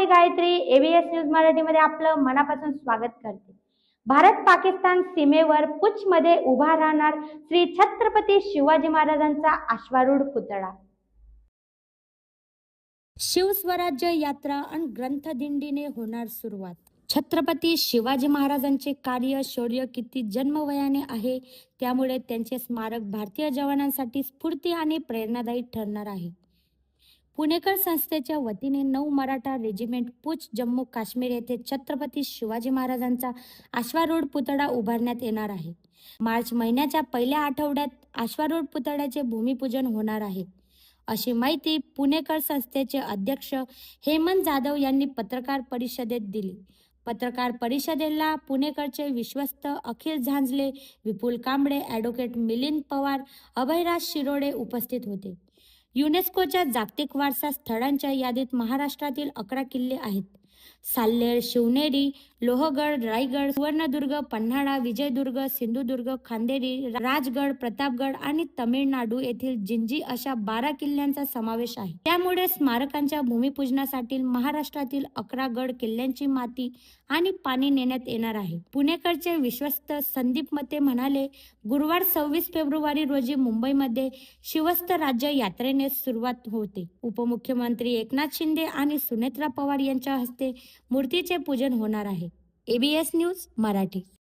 मी Gayatri ABS news मराठीमध्ये आपलं मनापासून स्वागत करते। भारत पाकिस्तान सीमेवर पुंछमध्ये उभा राहणार श्री छत्रपती शिवाजी महाराजांचा अश्वारूढ पुतळा। शिवस्वराज्य यात्रा आणि ग्रंथदिंडीने होणार सुरुवात। छत्रपती शिवाजी महाराजांचे कार्य शौर्य किती जन्मवयाने आहे, त्यामुळे त्यांचे स्मारक भारतीय जवानांसाठी स्फूर्ती आणि प्रेरणादायी ठरणार आहे। पुणेकर संस्थेच्या वतीने 9 मराठा रेजिमेंट पूंछ जम्मू काश्मीर येथे छत्रपती शिवाजी महाराजांचा अश्वारूढ पुतळा उभारण्यात येणार आहे। मार्च महिन्याच्या पहिल्या आठवड्यात अश्वारूढ पुतळ्याचे भूमिपूजन होणार आहे, अशी माहिती पुणेकर संस्थेचे अध्यक्ष हेमंत जाधव यांनी पत्रकार परिषदेत दिली। पत्रकार परिषदेला पुणेकरचे विश्वस्त अखिल झांजले, विपुल कांबळे, ॲडव्होकेट मिलिंद पवार, अभयराज शिरोडे उपस्थित होते। युनेस्कोच्या जागतिक वारसा स्थळांच्या यादीत महाराष्ट्रातील 11 किल्ले आहेत। साल्हेर, शिवनेरी, लोहगड, रायगड, सुवर्णदुर्ग, पन्हाळा, विजयदुर्ग, सिंधुदुर्ग, खांदेरी, राजगड, प्रतापगड आणि तमिळनाडू येथील जिंजी अशा 12 किल्ल्यांचा समावेश आहे। त्यामुळे स्मारकांच्या भूमिपूजनासाठी महाराष्ट्रातील 11 गड किल्ल्यांची माती आणि पाणी नेण्यात येणार आहे। पुणेकरचे विश्वस्त संदीप मते म्हणाले, गुरुवार 26 फेब्रुवारी रोजी मुंबईमध्ये शिवस्त राज्य यात्रेने सुरुवात होते। उपमुख्यमंत्री एकनाथ शिंदे आणि सुनेत्रा पवार यांच्या हस्ते मूर्तीचे पूजन होणार आहे। ABS news Marathi.